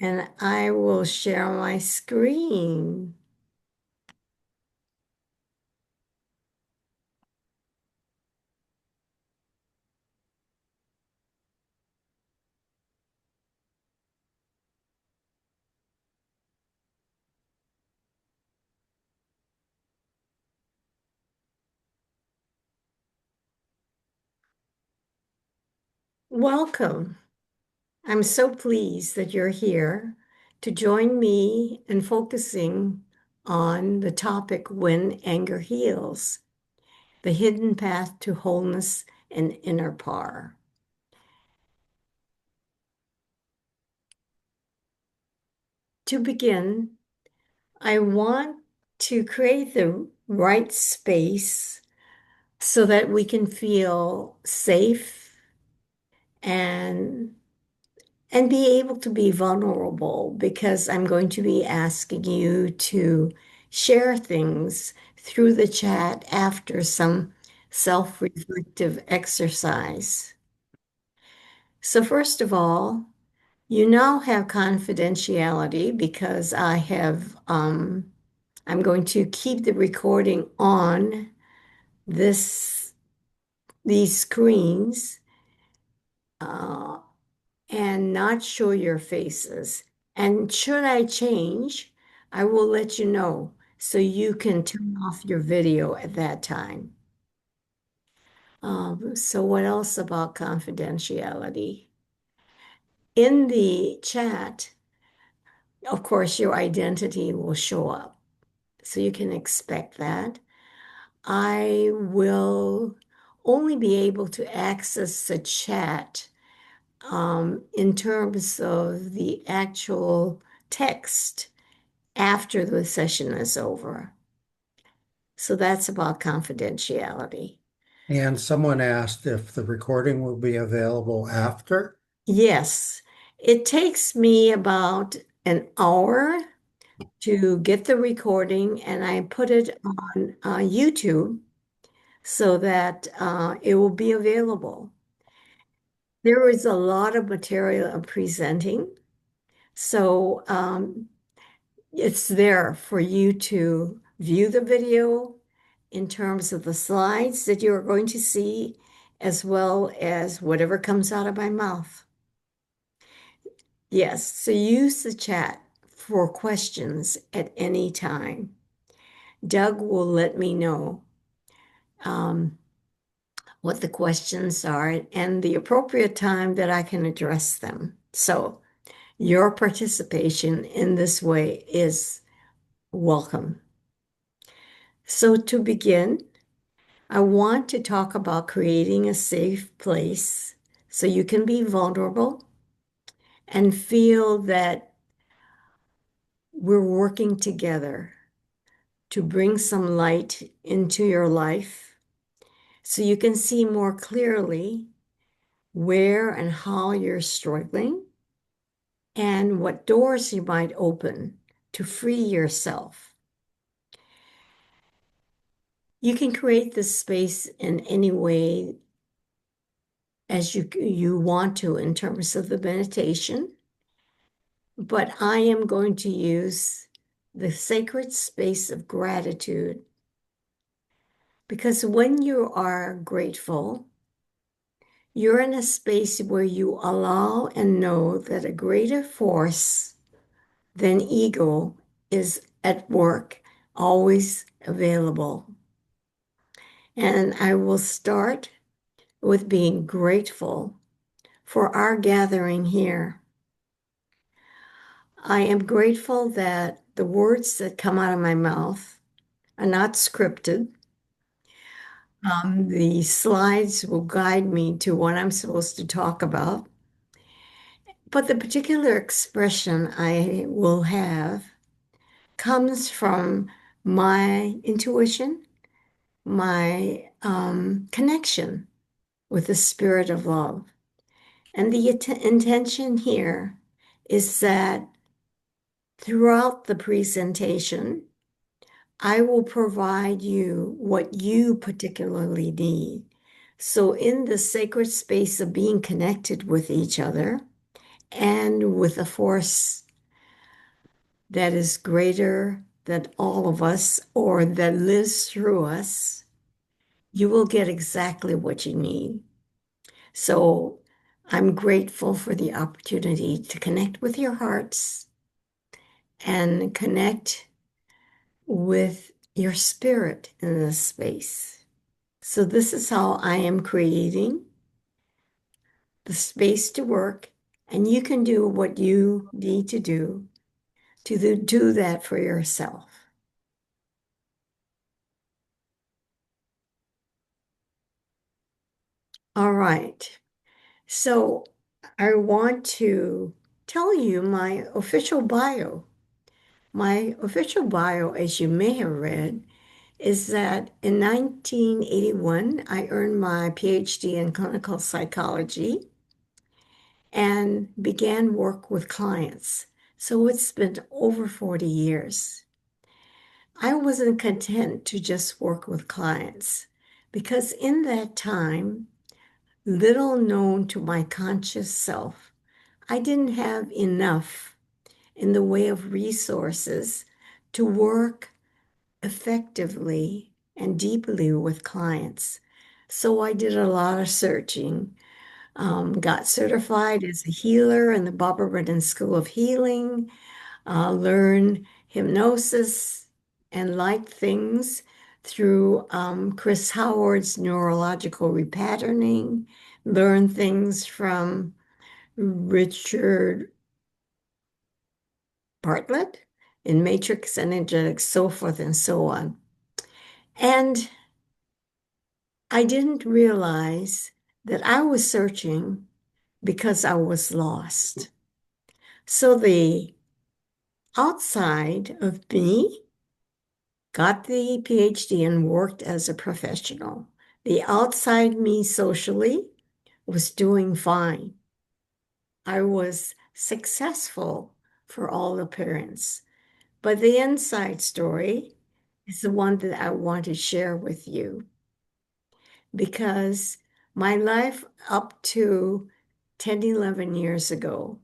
and I will share my screen. Welcome. I'm so pleased that you're here to join me in focusing on the topic When Anger Heals, the hidden path to wholeness and inner power. To begin, I want to create the right space so that we can feel safe and be able to be vulnerable because I'm going to be asking you to share things through the chat after some self-reflective exercise. So first of all, you now have confidentiality because I'm going to keep the recording on this these screens uh, and not show your faces. And should I change, I will let you know so you can turn off your video at that time. So what else about confidentiality? In the chat, of course, your identity will show up. So you can expect that. I will only be able to access the chat in terms of the actual text after the session is over. So that's about confidentiality. And someone asked if the recording will be available after. Yes, it takes me about an hour to get the recording, and I put it on YouTube so that it will be available. There is a lot of material I'm presenting, so it's there for you to view the video in terms of the slides that you're going to see, as well as whatever comes out of my mouth. Yes, so use the chat for questions at any time. Doug will let me know um, what the questions are and the appropriate time that I can address them. So your participation in this way is welcome. So to begin, I want to talk about creating a safe place so you can be vulnerable and feel that we're working together to bring some light into your life so you can see more clearly where and how you're struggling and what doors you might open to free yourself. You can create this space in any way as you want to in terms of the meditation. But I am going to use the sacred space of gratitude because when you are grateful, you're in a space where you allow and know that a greater force than ego is at work, always available. And I will start with being grateful for our gathering here. I am grateful that the words that come out of my mouth are not scripted. The slides will guide me to what I'm supposed to talk about, but the particular expression I will have comes from my intuition, my connection with the spirit of love. And the intention here is that throughout the presentation, I will provide you what you particularly need. So, in the sacred space of being connected with each other and with the force that is greater than all of us or that lives through us, you will get exactly what you need. So I'm grateful for the opportunity to connect with your hearts and connect with your spirit in this space. So this is how I am creating the space to work, and you can do what you need to do that for yourself. All right. So I want to tell you my official bio. My official bio, as you may have read, is that in 1981, I earned my PhD in clinical psychology and began work with clients. So it's been over 40 years. I wasn't content to just work with clients because in that time, little known to my conscious self, I didn't have enough in the way of resources to work effectively and deeply with clients. So I did a lot of searching, got certified as a healer in the Barbara Brennan School of Healing, learned hypnosis and light things through Chris Howard's neurological repatterning, learned things from Richard Bartlett in matrix energetics, so forth and so on. And I didn't realize that I was searching because I was lost. So the outside of me got the PhD and worked as a professional. The outside me socially was doing fine. I was successful for all appearance. But the inside story is the one that I want to share with you because my life up to 10, 11 years ago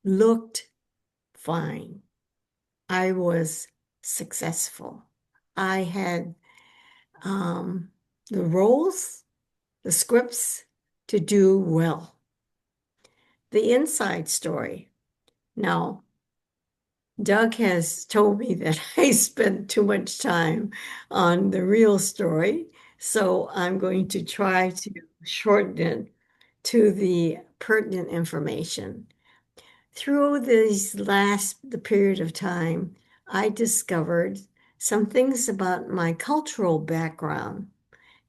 looked fine. I was successful. I had um, the roles, the scripts to do well. The inside story. Now, Doug has told me that I spent too much time on the real story, so I'm going to try to shorten it to the pertinent information. Through the period of time, I discovered some things about my cultural background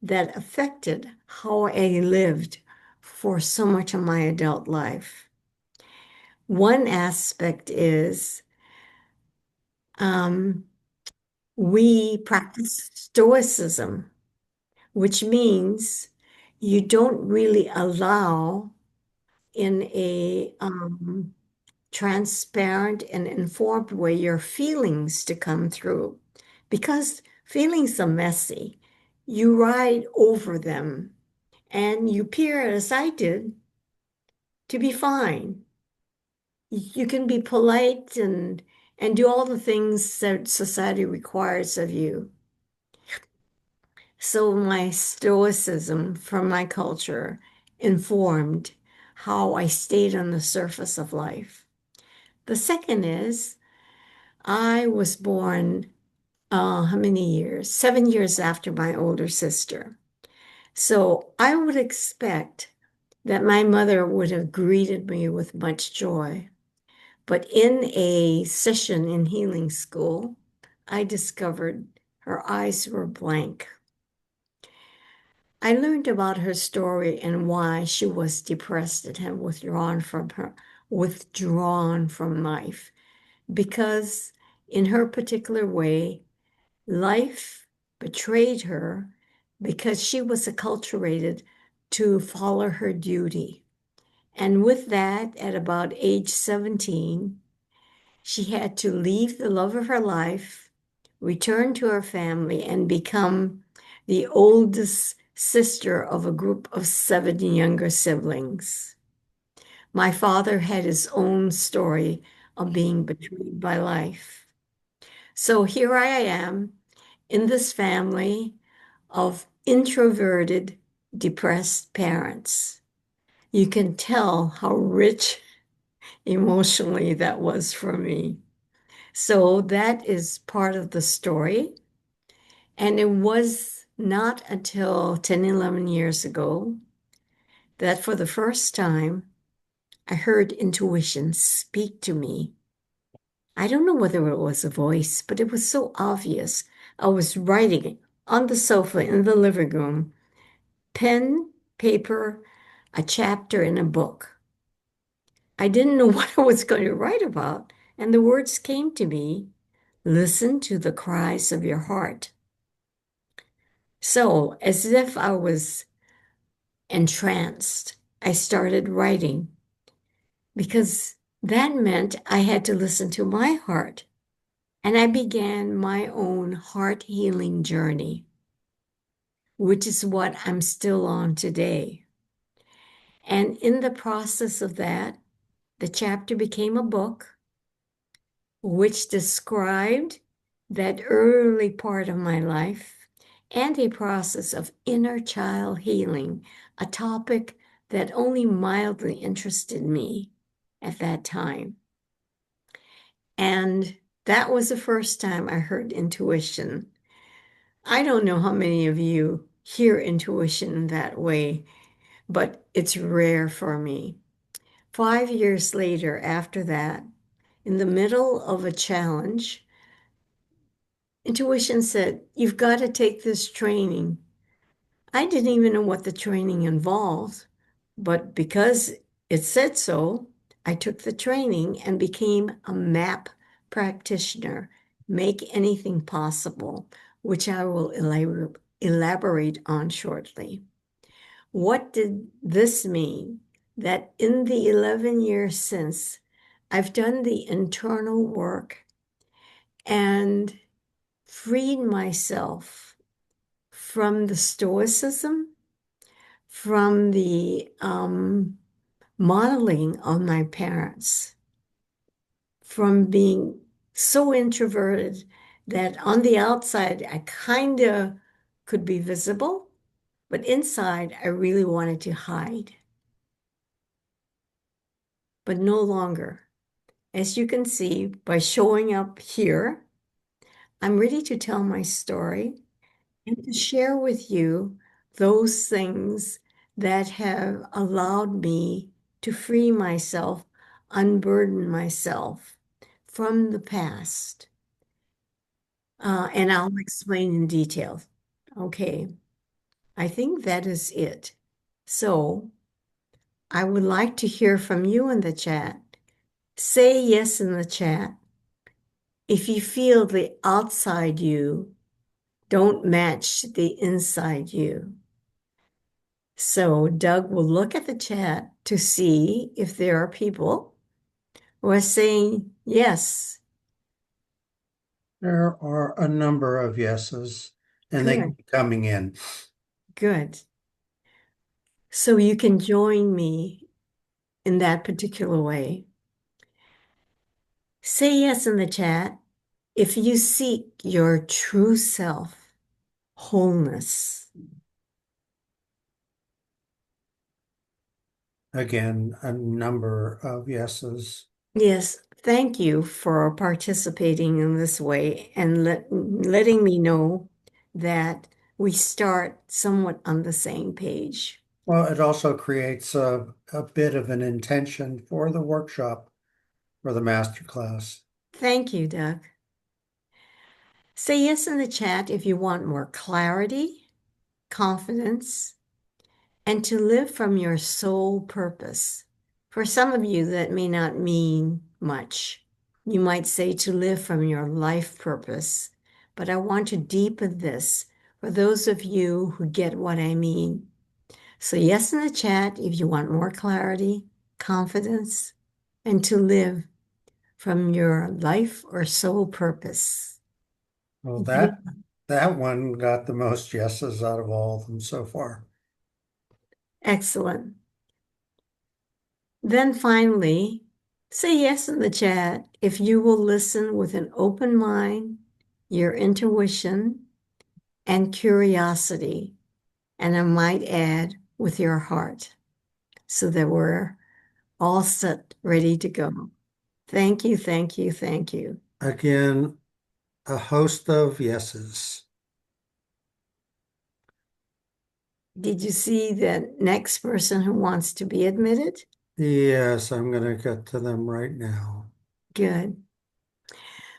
that affected how I lived for so much of my adult life. One aspect is um, we practice stoicism, which means you don't really allow in a transparent and informed way your feelings to come through because feelings are messy. You ride over them and you appear, as I did, to be fine. You can be polite and do all the things that society requires of you. So my stoicism from my culture informed how I stayed on the surface of life. The second is I was born how many years? 7 years after my older sister. So I would expect that my mother would have greeted me with much joy. But in a session in healing school, I discovered her eyes were blank. I learned about her story and why she was depressed and had withdrawn from life. Because in her particular way, life betrayed her because she was acculturated to follow her duty. And with that, at about age 17, she had to leave the love of her life, return to her family, and become the oldest sister of a group of seven younger siblings. My father had his own story of being betrayed by life. So here I am in this family of introverted, depressed parents. You can tell how rich emotionally that was for me. So that is part of the story. And it was not until 10, 11 years ago that for the first time I heard intuition speak to me. I don't know whether it was a voice, but it was so obvious. I was writing on the sofa in the living room, pen, paper, a chapter in a book. I didn't know what I was going to write about, and the words came to me: listen to the cries of your heart. So, as if I was entranced, I started writing because that meant I had to listen to my heart. And I began my own heart healing journey, which is what I'm still on today. And in the process of that, the chapter became a book which described that early part of my life and a process of inner child healing, a topic that only mildly interested me at that time. And that was the first time I heard intuition. I don't know how many of you hear intuition that way, but it's rare for me. 5 years later, after that, in the middle of a challenge, intuition said, you've got to take this training. I didn't even know what the training involved, but because it said so, I took the training and became a MAP practitioner, make anything possible, which I will elaborate on shortly. What did this mean? That in the 11 years since, I've done the internal work and freed myself from the stoicism, from the modeling of my parents, from being so introverted that on the outside I kind of could be visible, but inside I really wanted to hide, but no longer. As you can see by showing up here, I'm ready to tell my story and to share with you those things that have allowed me to free myself, unburden myself from the past. And I'll explain in detail. Okay, I think that is it. So I would like to hear from you in the chat. Say yes in the chat if you feel the outside you don't match the inside you. So Doug will look at the chat to see if there are people who are saying yes. There are a number of yeses, and they Good, keep coming in. good. So you can join me in that particular way. Say yes in the chat if you seek your true self, wholeness. Again, a number of yeses. Yes, thank you for participating in this way and letting me know that we start somewhat on the same page. Well, it also creates a bit of an intention for the workshop, for the masterclass. Thank you, Doug. Say yes in the chat if you want more clarity, confidence, and to live from your soul purpose. For some of you, that may not mean much. You might say to live from your life purpose, but I want to deepen this for those of you who get what I mean. So, yes in the chat if you want more clarity, confidence, and to live from your life or soul purpose. Well, You- that one got the most yeses out of all of them so far. Excellent. Then finally, Say yes in the chat if you will listen with an open mind, your intuition, and curiosity. And I might add, with your heart, so that we're all set, ready to go. Thank you, thank you, thank you. Again, a host of yeses. Did you see the next person who wants to be admitted? Yes, I'm going to get to them right now. Good.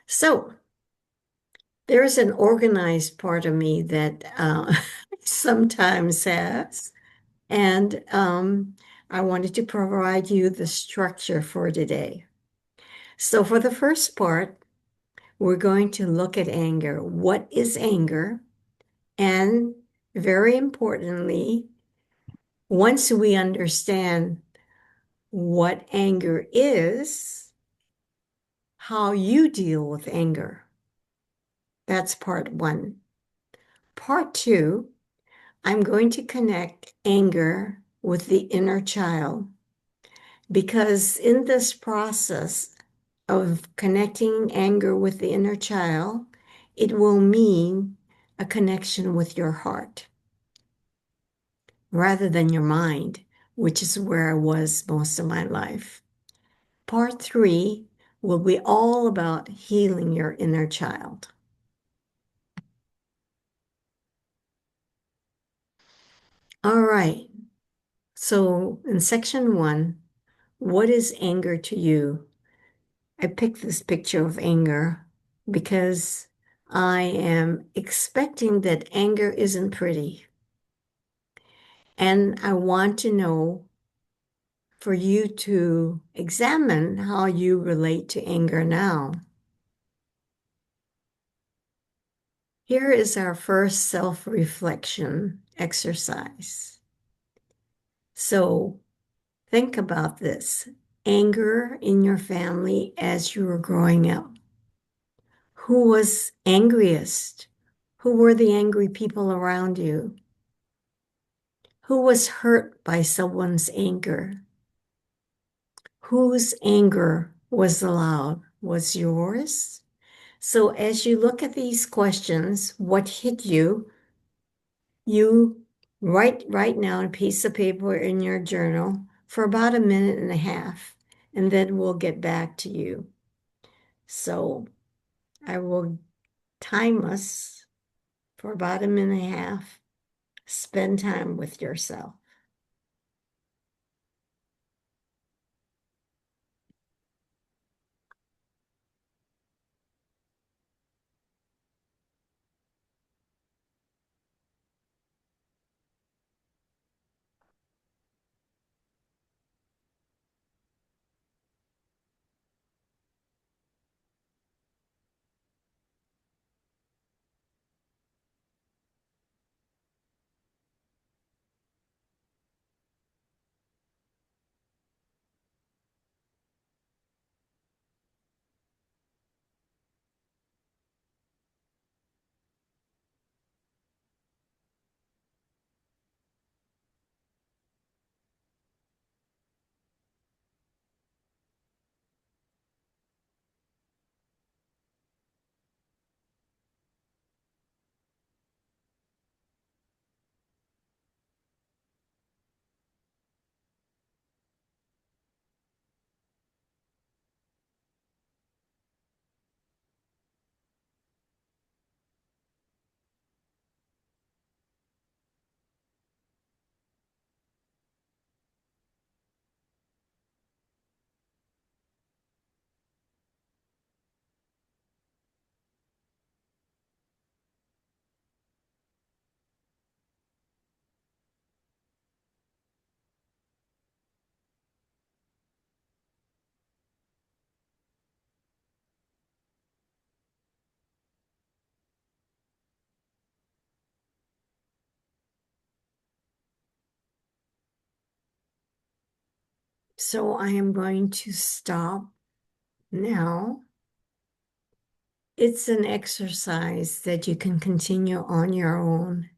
So there's an organized part of me that sometimes has, and I wanted to provide you the structure for today. So for the first part, we're going to look at anger. What is anger? And very importantly, once we understand what anger is, how you deal with anger. That's part one. Part two, I'm going to connect anger with the inner child because in this process of connecting anger with the inner child, it will mean a connection with your heart rather than your mind, which is where I was most of my life. Part three will be all about healing your inner child. All right. So in section one, what is anger to you? I picked this picture of anger because I am expecting that anger isn't pretty. And I want to know for you to examine how you relate to anger now. Here is our first self-reflection exercise. So think about this. Anger in your family as you were growing up. Who was angriest? Who were the angry people around you? Who was hurt by someone's anger? Whose anger was allowed? Was yours? So as you look at these questions, what hit you? You write now on a piece of paper in your journal for about a minute and a half, and then we'll get back to you. So I will time us for about a minute and a half. Spend time with yourself. So I am going to stop now. It's an exercise that you can continue on your own.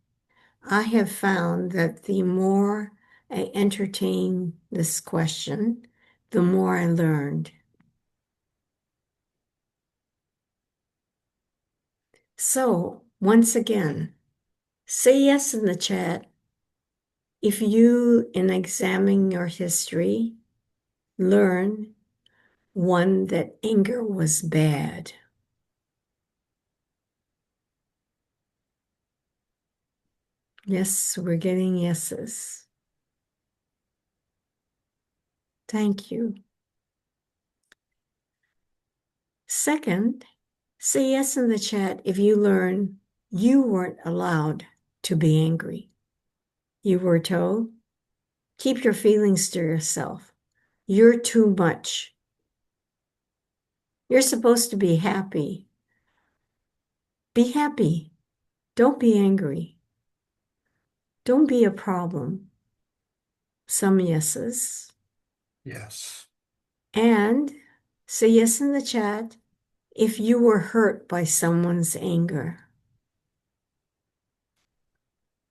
I have found that the more I entertain this question, the more I learned. So, once again, say yes in the chat if you, in examining your history, learn one that anger was bad. Yes, we're getting yeses. Thank you. Second, say yes in the chat if you learn you weren't allowed to be angry. You were told, keep your feelings to yourself. You're too much. You're supposed to be happy. Be happy. Don't be angry. Don't be a problem. Some yeses. Yes. And say yes in the chat if you were hurt by someone's anger.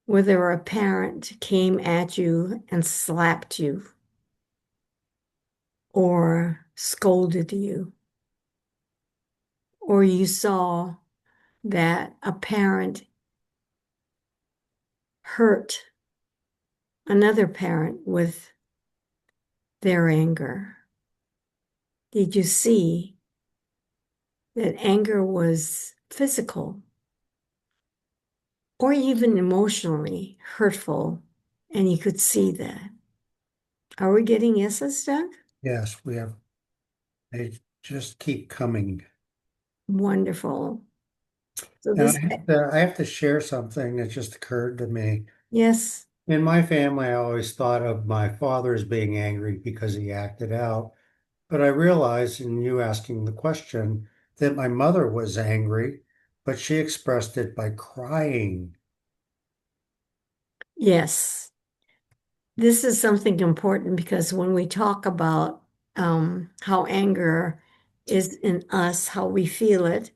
Whether a parent came at you and slapped you or scolded you, or you saw that a parent hurt another parent with their anger. Did you see that anger was physical or even emotionally hurtful? And you could see that. Are we getting yeses, Doug? Yes, we have. They just keep coming. Wonderful. So And this, I have to share something that just occurred to me. yes, In my family, I always thought of my father as being angry because he acted out. But I realized in you asking the question that my mother was angry, but she expressed it by crying. yes. This is something important because when we talk about how anger is in us, how we feel it,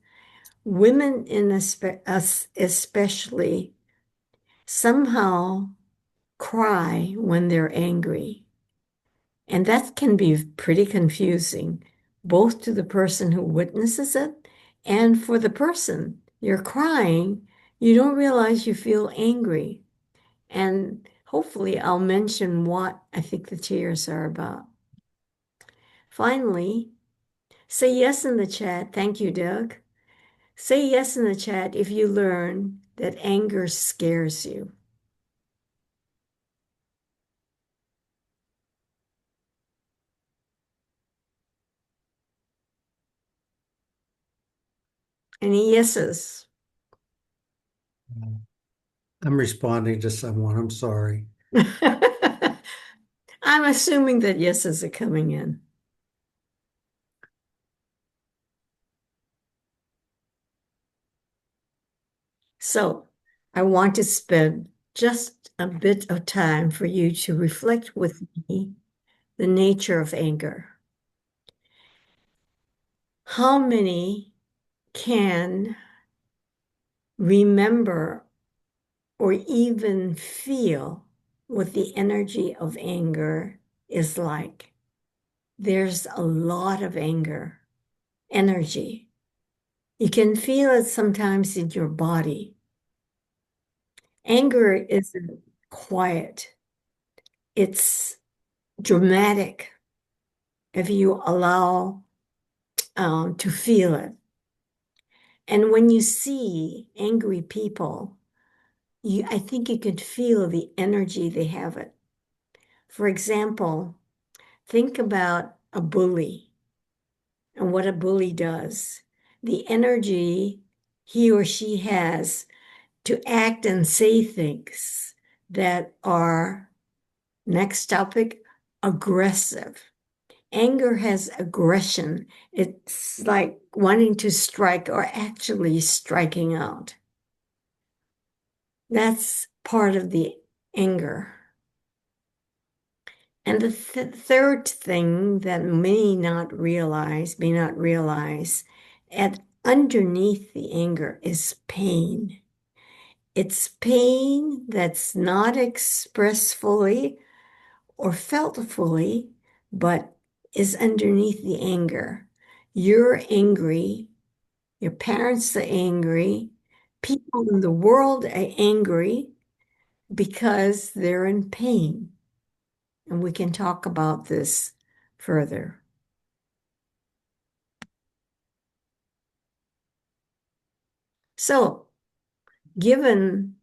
women in us especially somehow cry when they're angry. And that can be pretty confusing, both to the person who witnesses it and for the person. You're crying, you don't realize you feel angry. And hopefully, I'll mention what I think the tears are about. Finally, say yes in the chat. Thank you, Doug. Say yes in the chat if you learn that anger scares you. Any yeses? I'm responding to someone. I'm sorry. I'm assuming that yeses are coming in. So I want to spend just a bit of time for you to reflect with me the nature of anger. How many can remember or even feel what the energy of anger is like? There's a lot of anger, energy. You can feel it sometimes in your body. Anger isn't quiet, it's dramatic if you allow to feel it. And when you see angry people, I think you can feel the energy they have it. For example, think about a bully and what a bully does. The energy he or she has to act and say things that are, next topic, aggressive. Anger has aggression. It's like wanting to strike or actually striking out. That's part of the anger. And the third thing that may not realize, at underneath the anger is pain. It's pain that's not expressed fully or felt fully, but is underneath the anger. You're angry, your parents are angry, People in the world are angry because they're in pain. And we can talk about this further. So, given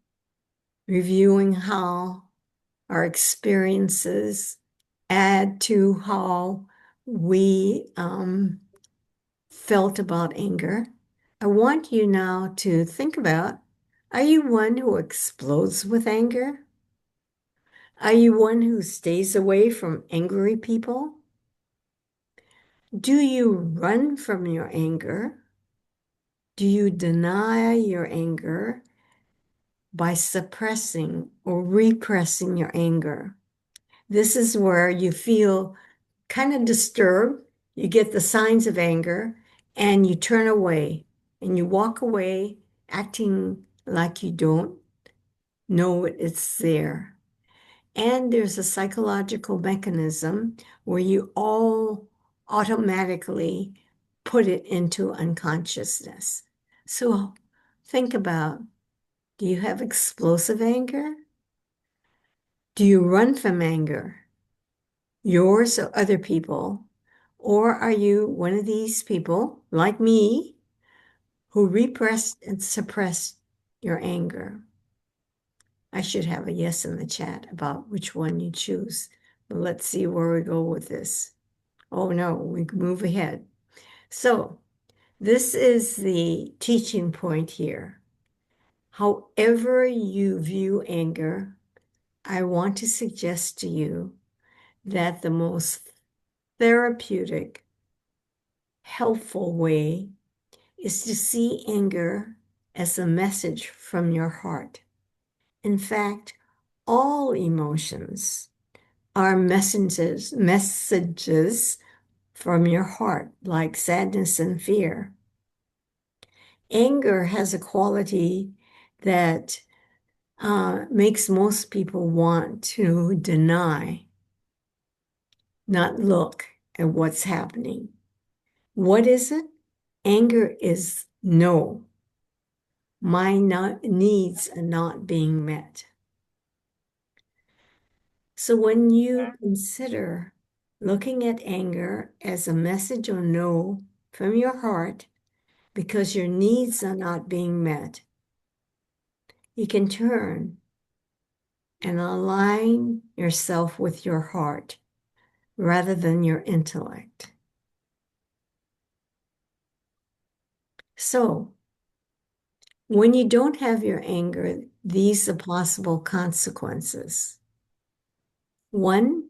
reviewing how our experiences add to how we felt about anger, I want you now to think about, are you one who explodes with anger? Are you one who stays away from angry people? Do you run from your anger? Do you deny your anger by suppressing or repressing your anger? This is where you feel kind of disturbed. You get the signs of anger and you turn away and you walk away acting like you don't know it's there. And there's a psychological mechanism where you all automatically put it into unconsciousness. So think about, do you have explosive anger? Do you run from anger, yours or other people? Or are you one of these people, like me, who repressed and suppressed your anger? I should have a yes in the chat about which one you choose. But let's see where we go with this. Oh no, we can move ahead. So this is the teaching point here. However you view anger, I want to suggest to you that the most therapeutic, helpful way is to see anger as a message from your heart. In fact, all emotions are messages from your heart, like sadness and fear. Anger has a quality that makes most people want to deny, not look at what's happening. What is it? Anger is no, my needs are not being met. So when you consider looking at anger as a message or no from your heart because your needs are not being met, you can turn and align yourself with your heart rather than your intellect. So when you don't have your anger, these are possible consequences. One,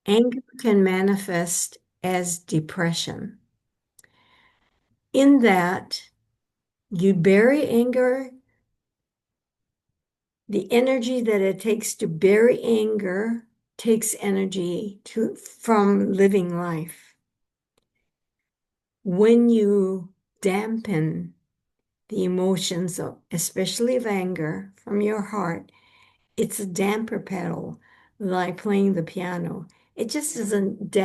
anger can manifest as depression, in that you bury anger, the energy that it takes to bury anger takes energy from living life. When you dampen the emotions, especially of anger, from your heart, it's a damper pedal, like playing the piano. It just isn't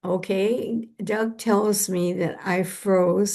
okay. Doug tells me that I froze.